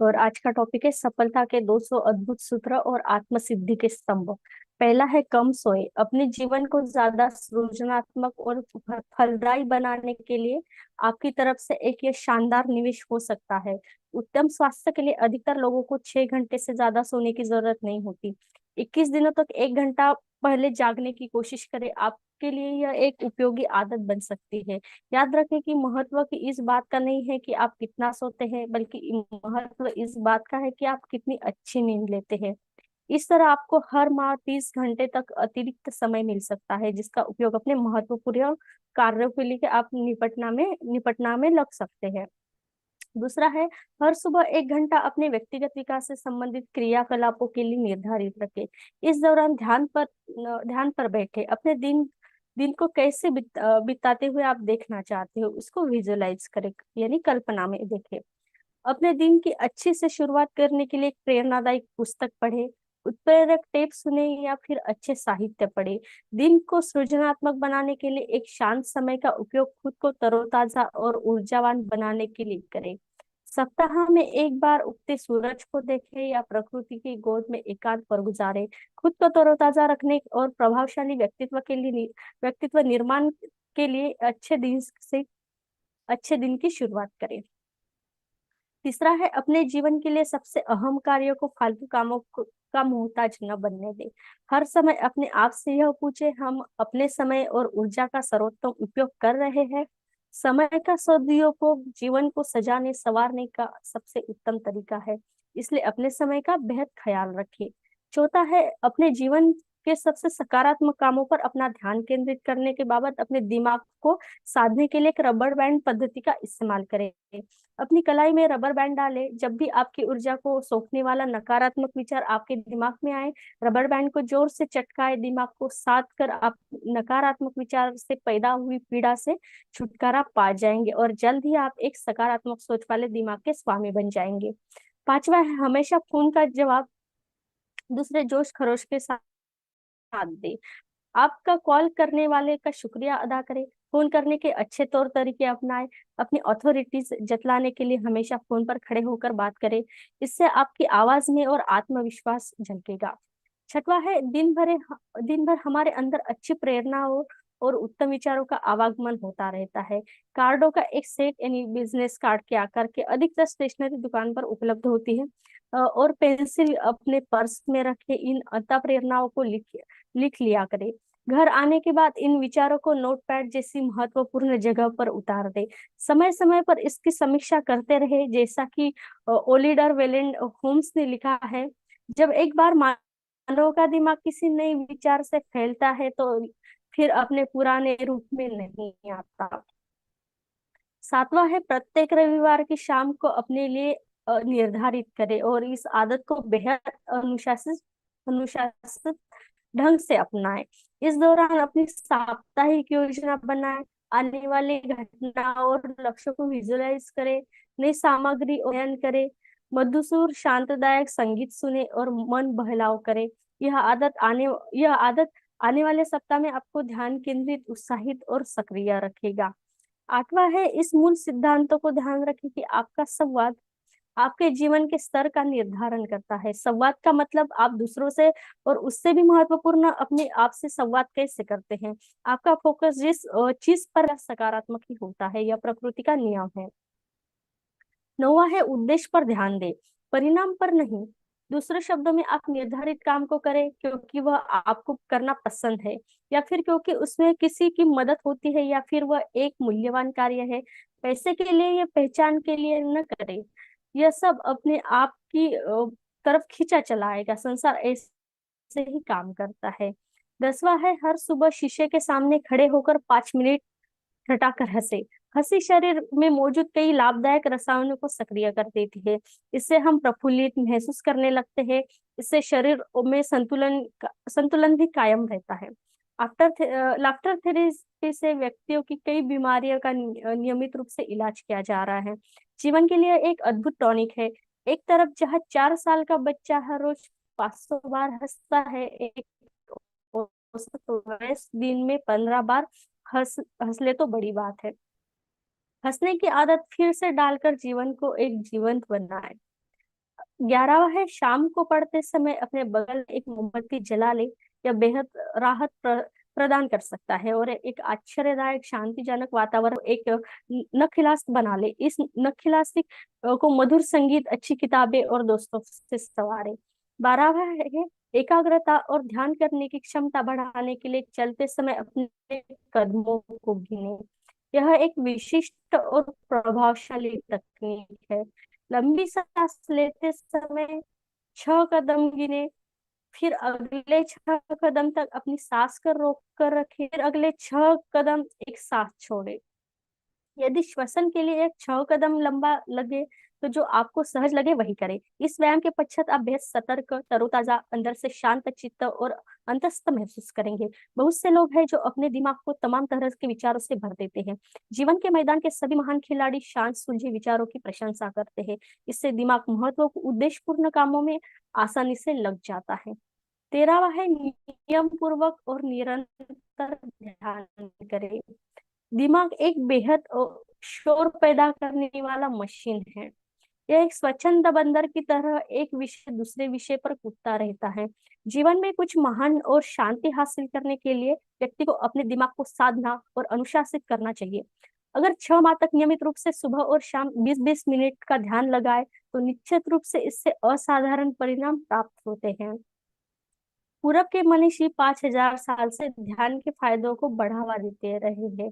और आज का टॉपिक है सफलता के 200 अद्भुत सूत्र और आत्मसिद्धि के स्तंभ। पहला है कम सोए। अपने जीवन को ज्यादा सृजनात्मक और फलदायी बनाने के लिए आपकी तरफ से एक ये शानदार निवेश हो सकता है। उत्तम स्वास्थ्य के लिए अधिकतर लोगों को 6 घंटे से ज्यादा सोने की जरूरत नहीं होती। 21 दिनों तक 1 घंटा पहले जागने की कोशिश करें। आपके लिए यह एक उपयोगी आदत बन सकती है। याद रखें कि महत्व की इस बात का नहीं है कि आप कितना सोते हैं, बल्कि महत्व इस बात का है कि आप कितनी अच्छी नींद लेते हैं। इस तरह आपको हर माह 30 घंटे तक अतिरिक्त समय मिल सकता है, जिसका उपयोग अपने महत्वपूर्ण कार्यों के लिए आप निपटना में लग सकते हैं। दूसरा है, हर सुबह 1 घंटा अपने व्यक्तिगत विकास से संबंधित क्रियाकलापों के लिए निर्धारित रखें। इस दौरान ध्यान पर बैठे अपने दिन को कैसे बिताते हुए आप देखना चाहते हो, उसको विजुअलाइज करें, यानी कल्पना में देखें। अपने दिन की अच्छी से शुरुआत करने के लिए एक प्रेरणादायक पुस्तक पढ़े, उत्प्रेरक टेप सुने या फिर अच्छे साहित्य पढ़े। दिन को सृजनात्मक बनाने के लिए एक शांत समय का उपयोग खुद को तरोताजा और ऊर्जावान बनाने के लिए करें। सप्ताह में एक बार उगते सूरज को देखें या प्रकृति की गोद में एकांत पर गुजारे। खुद को तरोताजा रखने और प्रभावशाली व्यक्तित्व निर्माण के लिए अच्छे दिन की शुरुआत करें। तीसरा है, अपने जीवन के लिए सबसे अहम कार्यों को फालतू का मोहताज न बनने दे। हर समय अपने आप से यह पूछे, हम अपने समय और ऊर्जा का सर्वोत्तम उपयोग कर रहे हैं। समय का सदुपयोग जीवन को सजाने संवारने का सबसे उत्तम तरीका है, इसलिए अपने समय का बेहद ख्याल रखिए। चौथा है, अपने जीवन के सबसे सकारात्मक कामों पर अपना ध्यान केंद्रित करने के बाबत अपने दिमाग को साधने के लिए एक रबर बैंड पद्धति का इस्तेमाल करें। अपनी कलाई में रबर बैंड डालें। जब भी आपकी ऊर्जा को सोखने वाला नकारात्मक विचार आपके दिमाग में आए, रबर बैंड को जोर से चटकाए। दिमाग को साध कर आप नकारात्मक विचार से पैदा हुई पीड़ा से छुटकारा पा जाएंगे और जल्द ही आप एक सकारात्मक सोच वाले दिमाग के स्वामी बन जाएंगे। पांचवा है, हमेशा फोन का जवाब दूसरे जोश खरोश के साथ दे। आपका कॉल करने वाले का शुक्रिया अदा करें। फोन करने के अच्छे तौर तरीके अपनाएं। अपनी अथॉरिटीज जतलाने के लिए हमेशा फोन पर खड़े होकर बात करें। इससे आपकी आवाज में और आत्मविश्वास झलकेगा। छठवा है, दिन भर हमारे अंदर अच्छी प्रेरणा और उत्तम विचारों का आवागमन होता रहता है। कार्डों का एक सेट, यानी बिजनेस कार्ड के आकार के, अधिकतर स्टेशनरी दुकान पर उपलब्ध होती है। और पेंसिल अपने पर्स में रखे इन अंतः प्रेरणाओं को लिख लिया करें। घर आने के बाद इन विचारों को नोटपैड जैसी महत्वपूर्ण जगह पर उतार दे। समय समय पर इसकी समीक्षा करते रहे, जैसा कि ओलिडर वेलेंड होम्स ने लिखा है, जब एक बार मानव का दिमाग किसी नए विचार से फैलता है तो फिर अपने पुराने रूप में नहीं आता। सातवां है, प्रत्येक रविवार की शाम को अपने लिए निर्धारित करें और इस आदत को बेहद अनुशासित ढंग से अपनाएं। इस दौरान अपनी साप्ताहिक योजना बनाएं। आने वाली घटनाओं और लक्ष्यों को विजुअलाइज करें। नई सामग्री अध्ययन करें। मधुर शांतदायक संगीत सुने और मन बहलाव करें। यह आदत आने वाले सप्ताह में आपको ध्यान केंद्रित, उत्साहित और सक्रिय रखेगा। आठवां है, इस मूल सिद्धांतों को ध्यान रखें कि आपका संवाद आपके जीवन के स्तर का निर्धारण करता है। संवाद का मतलब आप दूसरों से और उससे भी महत्वपूर्ण अपने आप से संवाद कैसे करते हैं। आपका फोकस जिस चीज पर सकारात्मक ही होता है, यह प्रकृति का नियम है। नौवां है, उद्देश्य पर ध्यान दें, परिणाम पर नहीं। दूसरे शब्दों में, आप निर्धारित काम को करें क्योंकि वह आपको करना पसंद है, या फिर क्योंकि उसमें किसी की मदद होती है, या फिर वह एक मूल्यवान कार्य है। पैसे के लिए या पहचान के लिए न करें। यह सब अपने आप की तरफ खींचा चला आएगा। संसार ऐसे ही काम करता है। 10वां है, हर सुबह शीशे के सामने खड़े होकर 5 मिनट ठटाकर हंसे। हंसी शरीर में मौजूद कई लाभदायक रसायनों को सक्रिय कर देती है। इससे हम प्रफुल्लित महसूस करने लगते हैं। इससे शरीर में संतुलन भी कायम रहता है। लाफ्टर थेरेपी से व्यक्तियों की कई बीमारियों का नियमित रूप से इलाज किया जा रहा है। जीवन के लिए एक अद्भुत टॉनिक है। एक तरफ जहाँ 4 साल का बच्चा हर रोज 500 बार हंसता है, एक औसत वयस्क दिन में 15 बार हंस ले तो बड़ी बात है। हंसने की आदत फिर से डालकर जीवन को एक जीवंत बनाए। 11वां है, शाम को पढ़ते समय अपने बगल में एक मोमबत्ती जला ले, यह बेहद राहत प्रदान कर सकता है और एक आश्चर्यदायक शांतिजनक वातावरण एक नखिलास्त बना ले। इस नखिलास्ती को मधुर संगीत, अच्छी किताबें और दोस्तों से सवारे। 12वां है, एकाग्रता और ध्यान करने की क्षमता बढ़ाने के लिए चलते समय अपने कदमों को गिने। यह एक विशिष्ट और प्रभावशाली तकनीक है। लंबी सांस लेते समय 6 कदम गिने, फिर अगले 6 कदम तक अपनी सांस को रोक कर रखे, फिर अगले 6 कदम एक साथ छोड़े। यदि श्वसन के लिए एक 6 कदम लंबा लगे तो जो आपको सहज लगे वही करें। इस व्यायाम के पश्चात आप बेहद सतर्क, तरोताजा, अंदर से शांत चित्त और अंतस्थ महसूस करेंगे। बहुत से लोग हैं जो अपने दिमाग को तमाम तरह के विचारों से भर देते हैं। जीवन के मैदान के सभी महान खिलाड़ी शांत सुलझे विचारों की प्रशंसा करते हैं। इससे दिमाग महत्व उद्देश्यपूर्ण कामों में आसानी से लग जाता है। 13वां है, नियम पूर्वक और निरंतर ध्यान करें। दिमाग एक बेहद शोर पैदा करने वाला मशीन है। यह एक स्वच्छंद बंदर की तरह एक विषय दूसरे विषय पर कूदता रहता है। जीवन में कुछ महान और शांति हासिल करने के लिए व्यक्ति को अपने दिमाग को साधना और अनुशासित करना चाहिए। अगर 6 माह तक नियमित रूप से सुबह और शाम 20-20 मिनट का ध्यान लगाए तो निश्चित रूप से इससे असाधारण परिणाम प्राप्त होते हैं। पूरब के मनीषी 5000 साल से ध्यान के फायदों को बढ़ावा देते रहे हैं।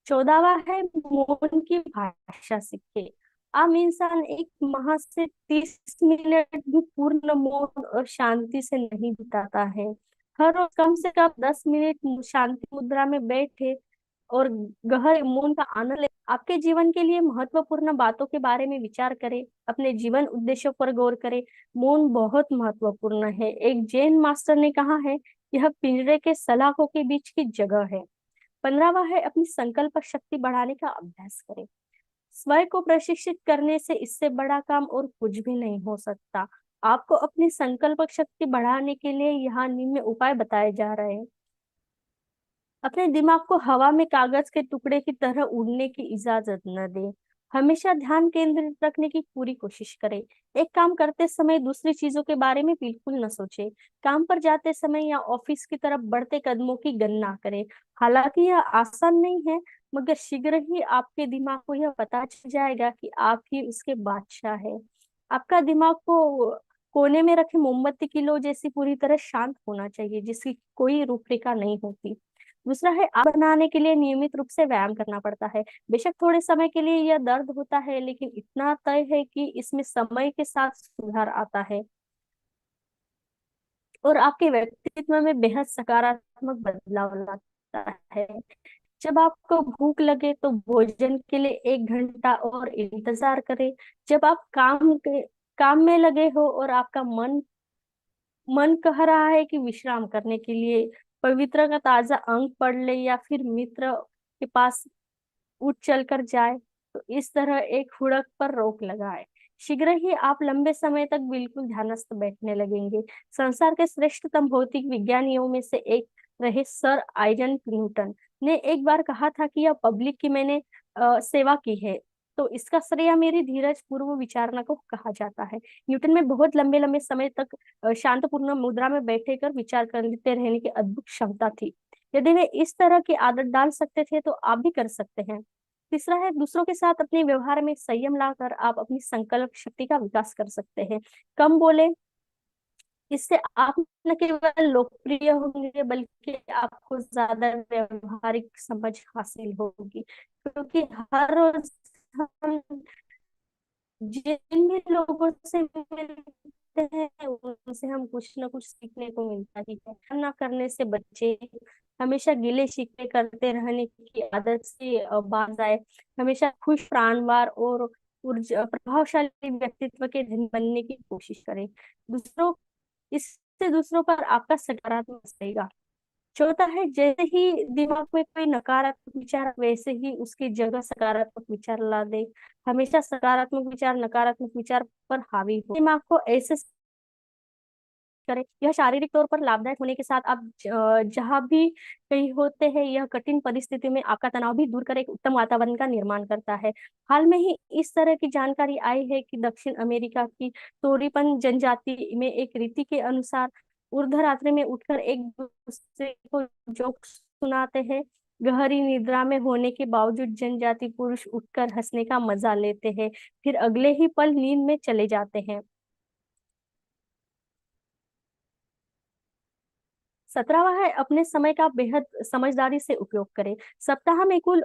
14वां है, मौन की भाषा सीखे। आम इंसान एक माह से 30 मिनट भी पूर्ण मौन और शांति से नहीं बिताता है। हर रोज कम से कम 10 मिनट शांति मुद्रा में बैठे और गहरे मौन का आनंद ले। आपके जीवन के लिए महत्वपूर्ण बातों के बारे में विचार करें, अपने जीवन उद्देश्यों पर गौर करें। मौन बहुत महत्वपूर्ण है। एक जैन मास्टर ने कहा है, यह पिंजरे के सलाखों के बीच की जगह है। 15वां है, अपनी संकल्प शक्ति बढ़ाने का अभ्यास करें। स्वयं को प्रशिक्षित करने से इससे बड़ा काम और कुछ भी नहीं हो सकता। आपको अपनी संकल्प शक्ति बढ़ाने के लिए यहाँ निम्न उपाय बताए जा रहे हैं। अपने दिमाग को हवा में कागज के टुकड़े की तरह उड़ने की इजाजत न दें। हमेशा ध्यान केंद्रित रखने की पूरी कोशिश करें। एक काम करते समय दूसरी चीजों के बारे में बिल्कुल न सोचें। काम पर जाते समय या ऑफिस की तरफ बढ़ते कदमों की गणना करें। हालांकि यह आसान नहीं है, मगर शीघ्र ही आपके दिमाग को यह पता चल जाएगा कि आप ही उसके बादशाह है। आपका दिमाग को कोने में रखे मोमबत्ती की लो जैसी पूरी तरह शांत होना चाहिए, जिसकी कोई रूपरेखा नहीं होती। दूसरा है, आप बनाने के लिए नियमित रूप से व्यायाम करना पड़ता है। बेशक थोड़े समय के लिए यह दर्द होता है, लेकिन इतना तय है कि इसमें समय के साथ सुधार आता है और आपके व्यक्तित्व में बेहद सकारात्मक बदलाव लाता है। जब आपको भूख लगे तो भोजन के लिए 1 घंटा और इंतजार करें। जब आप काम में लगे हो और आपका मन मन कह रहा है कि विश्राम करने के लिए पवित्र का ताजा अंक पढ़ ले या फिर मित्र के पास उठ चल कर जाए, तो इस तरह एक हुड़क पर रोक लगाए। शीघ्र ही आप लंबे समय तक बिल्कुल ध्यानस्थ बैठने लगेंगे। संसार के श्रेष्ठतम भौतिक विज्ञानियों में से एक रहे सर आइजैक न्यूटन ने एक बार कहा था कि यह पब्लिक की मैंने सेवा की है, तो इसका श्रेय मेरी धीरज पूर्व विचारणा को कहा जाता है। न्यूटन में बहुत लंबे लंबे समय तक शांतपूर्ण मुद्रा में बैठे कर विचार करते रहने की अद्भुत क्षमता थी। यदि वे इस तरह की आदत डाल सकते थे तो आप भी कर सकते हैं। तीसरा है, दूसरों के साथ अपने व्यवहार में संयम लाकर आप अपनी संकल्प शक्ति का विकास कर सकते हैं। कम बोले, इससे आप न केवल लोकप्रिय होंगे बल्कि आपको ज्यादा व्यवहारिक समझ हासिल होगी, क्योंकि हर रोज हम जिन भी लोगों से मिलते हैं उनसे हम कुछ ना कुछ सीखने को मिलता ही है। ना करने से बचे, हमेशा गिले शिकवे करते रहने की आदत से बाज आए। हमेशा खुश, प्राणवार और ऊर्जा प्रभावशाली व्यक्तित्व के धनी बनने की कोशिश करें। दूसरों इससे दूसरों पर आपका सकारात्मक असर रहेगा। चौथा है, जैसे ही दिमाग में कोई नकारात्मक विचार वैसे ही उसकी जगह सकारात्मक विचार ला दे। हमेशा सकारात्मक विचार नकारात्मक विचार पर हावी हो। दिमाग को ऐसे करें। यह शारीरिक तौर पर लाभदायक होने के साथ आप जहाँ भी कहीं होते हैं, यह कठिन परिस्थिति में आपका तनाव भी दूर कर एक उत्तम वातावरण का निर्माण करता है। हाल में ही इस तरह की जानकारी आई है कि दक्षिण अमेरिका की तोरिपन जनजाति में एक रीति के अनुसार ऊर्ध्वरात्रि में उठकर एक दूसरे को जोक सुनाते हैं। गहरी निद्रा में होने के बावजूद जनजाति पुरुष उठकर हंसने का मजा लेते हैं, फिर अगले ही पल नींद में चले जाते हैं। 17वां है अपने समय का बेहद समझदारी से उपयोग करें। सप्ताह में कुल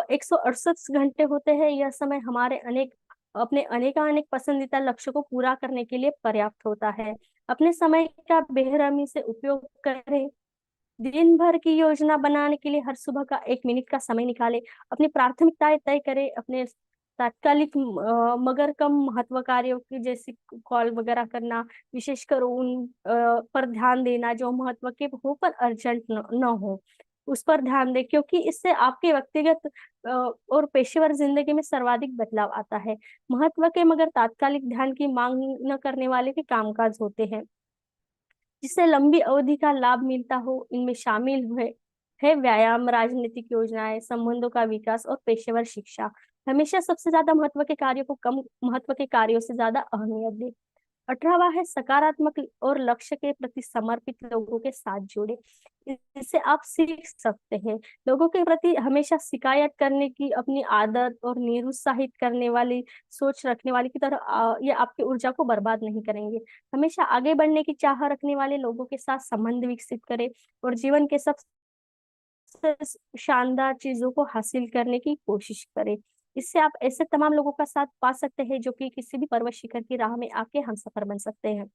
168 घंटे होते हैं। यह समय हमारे अनेक पसंदीदा लक्ष्य को पूरा करने के लिए पर्याप्त होता है। अपने समय का बेरहमी से उपयोग करें। दिन भर की योजना बनाने के लिए हर सुबह का 1 मिनट का समय निकालें। अपनी प्राथमिकताएं तय करें। अपने तात्कालिक मगर कम महत्व कार्यों की, जैसे कॉल वगैरह करना, विशेषकर उन पर ध्यान देना जो महत्व के हो पर अर्जेंट न हो, उस पर ध्यान दें, क्योंकि इससे आपके व्यक्तिगत और पेशेवर जिंदगी में सर्वाधिक बदलाव आता है। महत्व के मगर तात्कालिक ध्यान की मांग न करने वाले के कामकाज होते हैं जिससे लंबी अवधि का लाभ मिलता हो। इनमें शामिल है व्यायाम, राजनीतिक योजनाएं, संबंधों का विकास और पेशेवर शिक्षा। हमेशा सबसे ज्यादा महत्व के कार्यों को कम महत्व के कार्यों से ज्यादा अहमियत दें। 18वां है सकारात्मक और लक्ष्य के प्रति समर्पित लोगों के साथ जुड़े। इससे आप सीख सकते हैं। लोगों के प्रति हमेशा शिकायत करने की अपनी आदत और निरुत्साहित करने वाली सोच रखने वाले की तरह ये आपकी ऊर्जा को बर्बाद नहीं करेंगे। हमेशा आगे बढ़ने की चाह रखने वाले लोगों के साथ संबंध विकसित करें और जीवन के सबसे शानदार चीजों को हासिल करने की कोशिश करें। इससे आप ऐसे तमाम लोगों का साथ पा सकते हैं जो कि किसी भी पर्वत शिखर की राह में आपके हमसफर बन सकते हैं।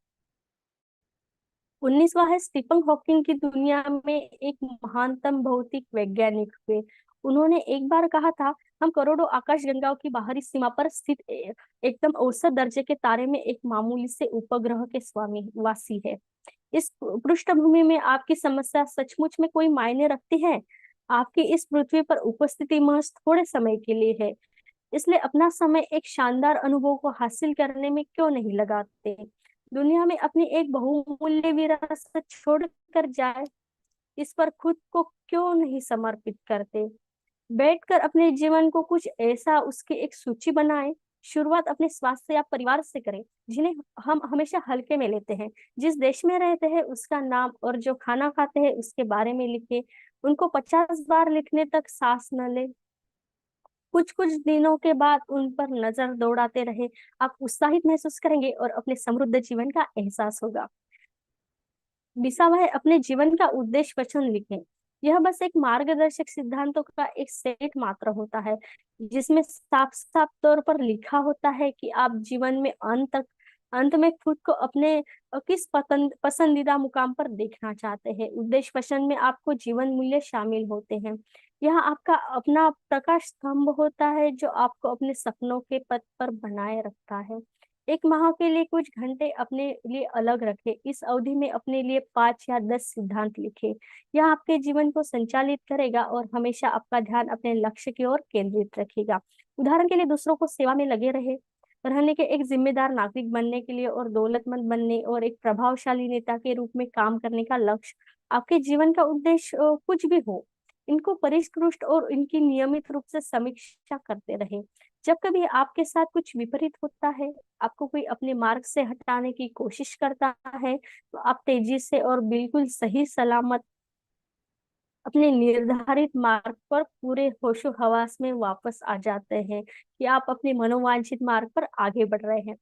19वां है स्टीफन हॉकिंग की दुनिया में एक महानतम भौतिक वैज्ञानिक हुए। उन्होंने एक बार कहा था, हम करोड़ों आकाशगंगाओं की बाहरी सीमा पर स्थित एकदम औसत दर्जे के तारे में एक मामूली से उपग्रह के स्वामी वासी है। इस पृष्ठभूमि में आपकी समस्या सचमुच में कोई मायने रखती है? आपकी इस पृथ्वी पर उपस्थिति महज थोड़े समय के लिए है, इसलिए अपना समय एक शानदार अनुभव को हासिल करने में क्यों नहीं लगाते? दुनिया में अपनी एक बहुमूल्य विरासत छोड़कर जाए, इस पर खुद को क्यों नहीं समर्पित करते? बैठकर अपने जीवन को कुछ ऐसा उसकी एक सूची बनाएं। शुरुआत अपने स्वास्थ्य या परिवार से करें, जिन्हें हम हमेशा हल्के में लेते हैं। जिस देश में रहते हैं उसका नाम और जो खाना खाते हैं उसके बारे में लिखें। उनको 50 बार लिखने तक सांस न ले। कुछ कुछ दिनों के बाद उन पर नजर दौड़ाते रहे। आप उत्साहित महसूस करेंगे और अपने समृद्ध जीवन का एहसास होगा। 20वां है अपने जीवन का उद्देश्य वचन लिखें। यह बस एक मार्गदर्शक सिद्धांतों का एक सेट मात्र होता है जिसमें साफ साफ तौर पर लिखा होता है कि आप जीवन में अंत में खुद को अपने किस पसंदीदा मुकाम पर देखना चाहते हैं। उद्देश्य वचन में आपको जीवन मूल्य शामिल होते हैं। यह आपका अपना प्रकाश स्तंभ होता है जो आपको अपने सपनों के पथ पर बनाए रखता है। एक माह के लिए कुछ घंटे अपने लिए अलग रखें। इस अवधि में अपने लिए 5 या 10 सिद्धांत लिखें। यह आपके जीवन को संचालित करेगा और हमेशा आपका ध्यान अपने लक्ष्य की ओर केंद्रित रखेगा। उदाहरण के लिए दूसरों को सेवा में लगे रहने के, एक जिम्मेदार नागरिक बनने के लिए और दौलतमंद बनने और एक प्रभावशाली नेता के रूप में काम करने का लक्ष्य आपके जीवन का उद्देश्य कुछ भी हो, इनको परिष्कृत और इनकी नियमित रूप से समीक्षा करते रहे। जब कभी आपके साथ कुछ विपरीत होता है, आपको कोई अपने मार्ग से हटाने की कोशिश करता है, तो आप तेजी से और बिल्कुल सही सलामत अपने निर्धारित मार्ग पर पूरे होशो हवास में वापस आ जाते हैं कि आप अपने मनोवांछित मार्ग पर आगे बढ़ रहे हैं।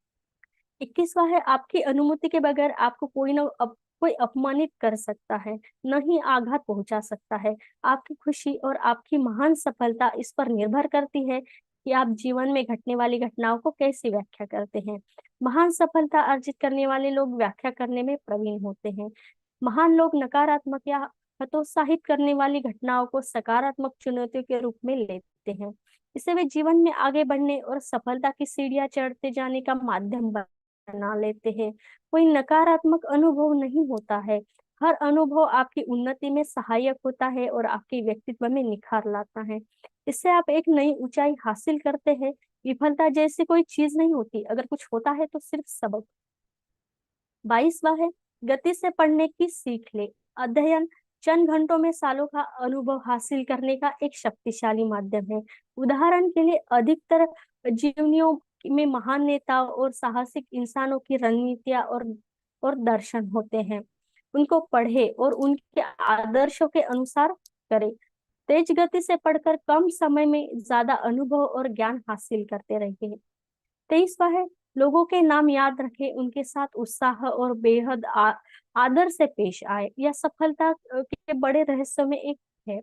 21वां है आपकी अनुमति के बगैर आपको कोई अपमानित कर सकता है, न ही आघात पहुंचा सकता है। आपकी खुशी और आपकी महान सफलता इस पर निर्भर करती है कि आप जीवन में घटने वाली घटनाओं को कैसे व्याख्या करते हैं। महान सफलता अर्जित करने वाले लोग व्याख्या करने में प्रवीण होते हैं। महान लोग नकारात्मक या हतोत्साहित करने वाली घटनाओं को सकारात्मक चुनौतियों के रूप में लेते हैं। इसे वे जीवन में आगे बढ़ने और सफलता की सीढ़ियां चढ़ते जाने का माध्यम बना लेते हैं। कोई नकारात्मक अनुभव नहीं होता है। हर अनुभव आपकी उन्नति में सहायक होता है और आपके व्यक्तित्व में निखार लाता है। इससे आप एक नई ऊंचाई हासिल करते हैं। विफलता जैसी कोई चीज नहीं होती, अगर कुछ होता है तो सिर्फ सबक। 22वां है गति से पढ़ने की सीख ले। अध्ययन चंद घंटों में सालों का अनुभव हासिल करने का एक शक्तिशाली माध्यम है। उदाहरण के लिए अधिकतर जीवनियों में महान नेताओं और साहसिक इंसानों की रणनीतियां और दर्शन होते हैं। उनको पढ़े और उनके आदर्शों के अनुसार करें। तेज गति से पढ़कर कम समय में ज्यादा अनुभव और ज्ञान हासिल करते रहिए। 23वां है, लोगों के नाम याद रखें, उनके साथ उत्साह और बेहद आदर से पेश आए। यह सफलता के बड़े रहस्यों में एक है।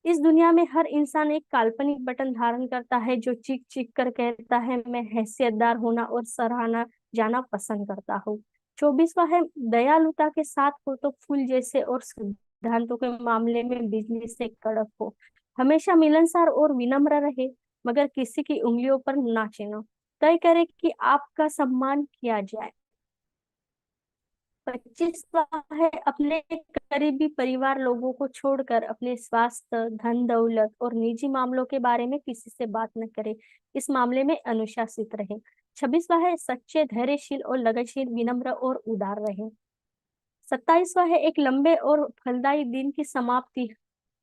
इस दुनिया में हर इंसान एक काल्पनिक बटन धारण करता है जो चीख चीख कर कहता है, मैं हैसियतदार होना और सराहना जाना पसंद करता हूँ। 24वां है, दयालुता के साथ हो तो फूल जैसे और सिद्धांतों के मामले में बिजली से कड़क हो। हमेशा मिलनसार और विनम्र रहे, मगर किसी की उंगलियों पर ना चिनो। तय करे कि आपका सम्मान किया जाए। 25वां है, अपने करीबी परिवार लोगों को छोड़कर अपने स्वास्थ्य, धन दौलत और निजी मामलों के बारे में किसी से बात न करें। इस मामले में अनुशासित रहें। 26वां है, सच्चे, धैर्यशील और लगनशील, विनम्र और उदार रहें। 27वां है, एक लंबे और फलदायी दिन की समाप्ति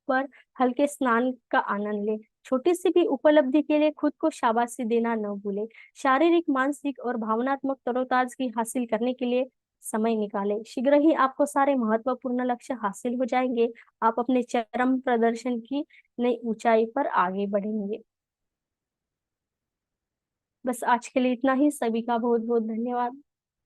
पर हल्के स्नान का आनंद ले। छोटी सी भी उपलब्धि के लिए खुद को शाबाशी देना न भूले। शारीरिक, मानसिक और भावनात्मक तरोताजगी हासिल करने के लिए समय निकाले। शीघ्र ही आपको सारे महत्वपूर्ण लक्ष्य हासिल हो जाएंगे। आप अपने चरम प्रदर्शन की नई ऊंचाई पर आगे बढ़ेंगे। बस आज के लिए इतना ही। सभी का बहुत बहुत धन्यवाद।